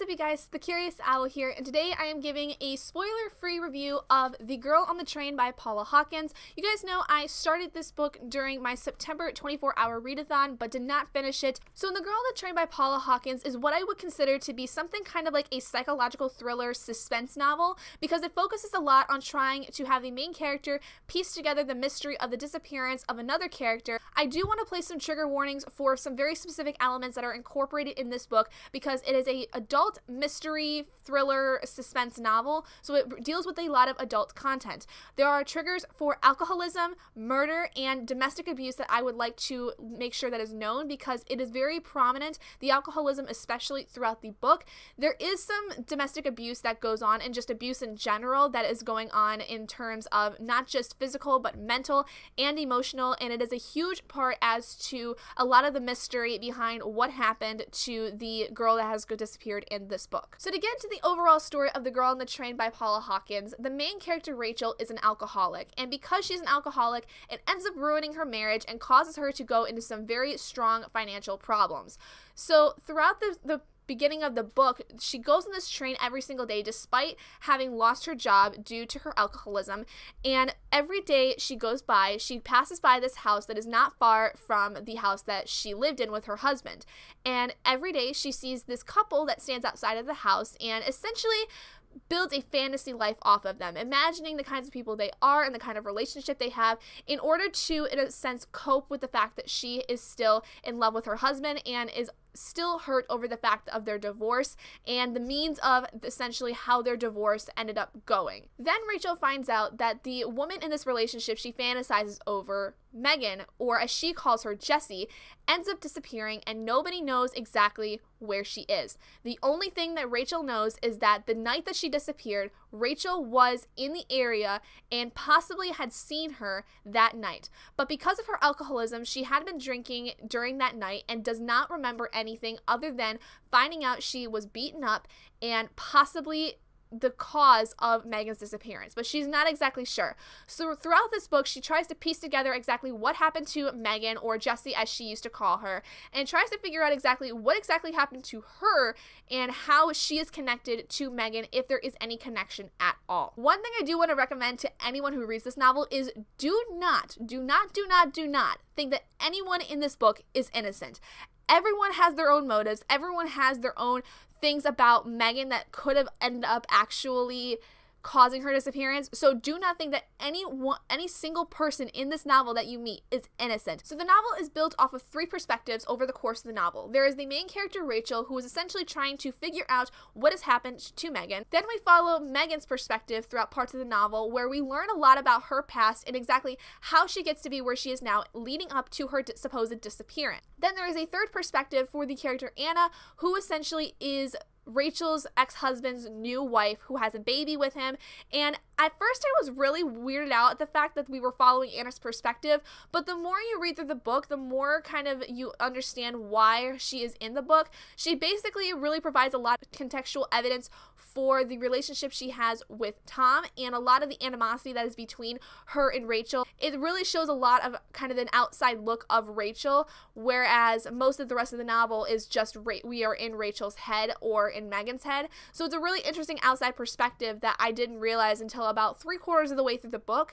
up, you guys? The Curious Owl here, and today I am giving a spoiler-free review of The Girl on the Train by Paula Hawkins. You guys know I started this book during my September 24-hour readathon, but did not finish it. So The Girl on the Train by Paula Hawkins is what I would consider to be something kind of like a psychological thriller suspense novel, because it focuses a lot on trying to have the main character piece together the mystery of the disappearance of another character. I do want to place some trigger warnings for some very specific elements that are incorporated in this book, because it is a adult mystery thriller suspense novel, so it deals with a lot of adult content. There are triggers for alcoholism, murder, and domestic abuse that I would like to make sure that is known, because it is very prominent, the alcoholism especially throughout the book. There is some domestic abuse that goes on, and just abuse in general that is going on in terms of not just physical but mental and emotional, and it is a huge part as to a lot of the mystery behind what happened to the girl that has disappeared in this book. So to get into the overall story of The Girl on the Train by Paula Hawkins, the main character Rachel is an alcoholic, and because she's an alcoholic, it ends up ruining her marriage and causes her to go into some very strong financial problems. So throughout the beginning of the book, she goes on this train every single day despite having lost her job due to her alcoholism, and every day she goes by, she passes by this house that is not far from the house that she lived in with her husband, and every day she sees this couple that stands outside of the house and essentially builds a fantasy life off of them, imagining the kinds of people they are and the kind of relationship they have in order to, in a sense, cope with the fact that she is still in love with her husband and is still hurt over the fact of their divorce and the means of essentially how their divorce ended up going. Then Rachel finds out that the woman in this relationship she fantasizes over, Megan, or as she calls her, Jessie, ends up disappearing, and nobody knows exactly where she is. The only thing that Rachel knows is that the night that she disappeared, Rachel was in the area and possibly had seen her that night. But because of her alcoholism, she had been drinking during that night and does not remember anything other than finding out she was beaten up and possibly the cause of Megan's disappearance, but she's not exactly sure. So throughout this book, she tries to piece together exactly what happened to Megan, or Jessie as she used to call her, and tries to figure out exactly what exactly happened to her and how she is connected to Megan, if there is any connection at all. One thing I do want to recommend to anyone who reads this novel is do not think that anyone in this book is innocent. Everyone has their own motives. Everyone has their own things about Megan that could have ended up actually causing her disappearance. So do not think that any single person in this novel that you meet is innocent. So the novel is built off of three perspectives over the course of the novel. There is the main character Rachel, who is essentially trying to figure out what has happened to Megan. Then we follow Megan's perspective throughout parts of the novel, where we learn a lot about her past and exactly how she gets to be where she is now, leading up to her supposed disappearance. Then there is a third perspective for the character Anna, who essentially is Rachel's ex-husband's new wife, who has a baby with him. And at first I was really weirded out at the fact that we were following Anna's perspective, but the more you read through the book, the more kind of you understand why she is in the book. She basically really provides a lot of contextual evidence for the relationship she has with Tom and a lot of the animosity that is between her and Rachel. It really shows a lot of kind of an outside look of Rachel, whereas most of the rest of the novel is just we are in Rachel's head or in Megan's head. So it's a really interesting outside perspective that I didn't realize until about 3/4 of the way through the book,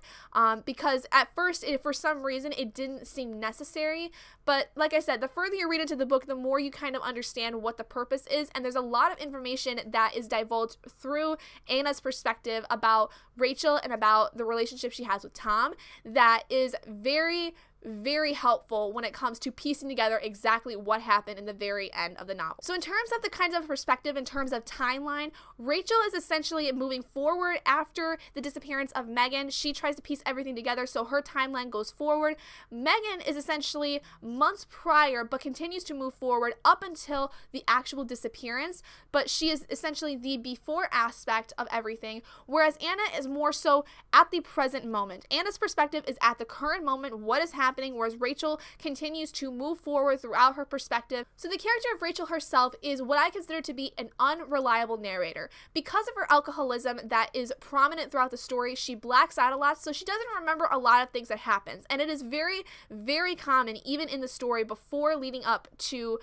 because at first, for some reason, it didn't seem necessary. But like I said, the further you read into the book, the more you kind of understand what the purpose is, and there's a lot of information that is divulged through Anna's perspective about Rachel and about the relationship she has with Tom that is very, very helpful when it comes to piecing together exactly what happened in the very end of the novel. So in terms of the kinds of perspective, in terms of timeline, Rachel is essentially moving forward after the disappearance of Megan. She tries to piece everything together, so her timeline goes forward. Megan is essentially months prior, but continues to move forward up until the actual disappearance, but she is essentially the before aspect of everything, whereas Anna is more so at the present moment. Anna's perspective is at the current moment, what is happening, whereas Rachel continues to move forward throughout her perspective. So the character of Rachel herself is what I consider to be an unreliable narrator. Because of her alcoholism that is prominent throughout the story, she blacks out a lot, so she doesn't remember a lot of things that happens. And it is very, very common, even in the story before leading up to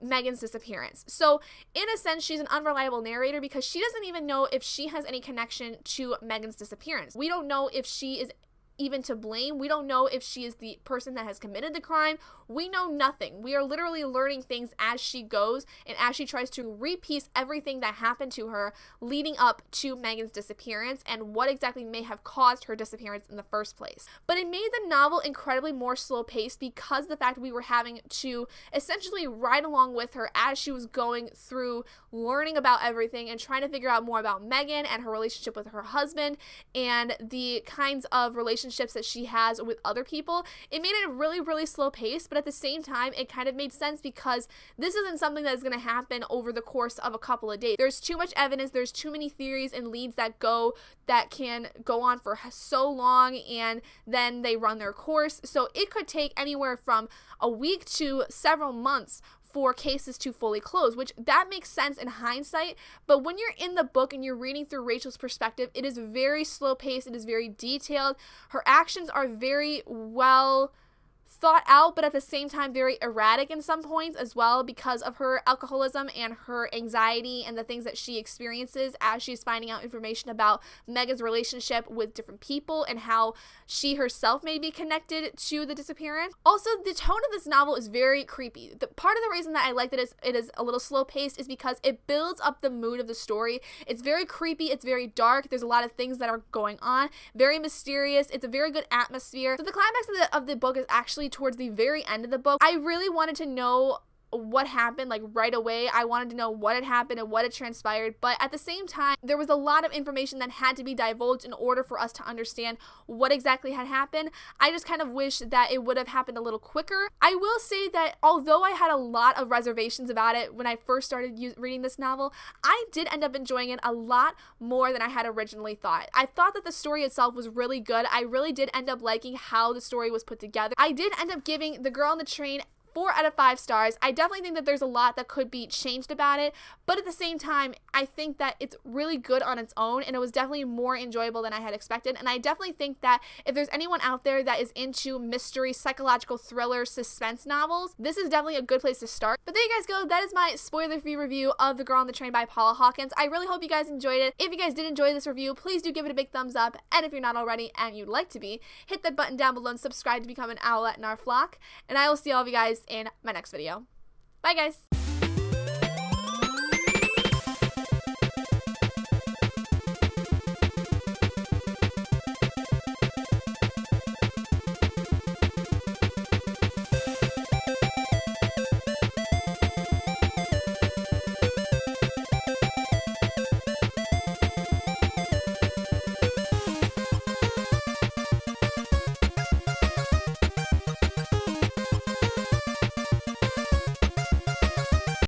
Megan's disappearance. So in a sense, she's an unreliable narrator because she doesn't even know if she has any connection to Megan's disappearance. We don't know if she is even to blame. We don't know if she is the person that has committed the crime. We know nothing. We are literally learning things as she goes and as she tries to repiece everything that happened to her leading up to Megan's disappearance and what exactly may have caused her disappearance in the first place. But it made the novel incredibly more slow-paced because of the fact we were having to essentially ride along with her as she was going through learning about everything and trying to figure out more about Megan and her relationship with her husband and the kinds of relationships that she has with other people. It made it really, really slow paced, but at the same time, it kind of made sense because this isn't something that is going to happen over the course of a couple of days. There's too much evidence, there's too many theories and leads that can go on for so long and then they run their course. So it could take anywhere from a week to several months for cases to fully close, which that makes sense in hindsight, but when you're in the book and you're reading through Rachel's perspective, it is very slow paced, it is very detailed, her actions are very well thought out, but at the same time very erratic in some points as well because of her alcoholism and her anxiety and the things that she experiences as she's finding out information about Megan's relationship with different people and how she herself may be connected to the disappearance. Also, the tone of this novel is very creepy. Part of the reason that I like that it is a little slow paced is because it builds up the mood of the story. It's very creepy, it's very dark, there's a lot of things that are going on, very mysterious, it's a very good atmosphere. So the climax of the book is actually towards the very end of the book. I really wanted to know what happened, like right away. I wanted to know what had happened and what had transpired, but at the same time, there was a lot of information that had to be divulged in order for us to understand what exactly had happened. I just kind of wish that it would have happened a little quicker. I will say that although I had a lot of reservations about it when I first started reading this novel, I did end up enjoying it a lot more than I had originally thought. I thought that the story itself was really good. I really did end up liking how the story was put together. I did end up giving The Girl on the Train 4 out of 5 stars. I definitely think that there's a lot that could be changed about it, but at the same time, I think that it's really good on its own, and it was definitely more enjoyable than I had expected, and I definitely think that if there's anyone out there that is into mystery, psychological thriller, suspense novels, this is definitely a good place to start. But there you guys go. That is my spoiler-free review of The Girl on the Train by Paula Hawkins. I really hope you guys enjoyed it. If you guys did enjoy this review, please do give it a big thumbs up, and if you're not already and you'd like to be, hit that button down below and subscribe to become an owlet in our flock, and I will see all of you guys in my next video. Bye, guys.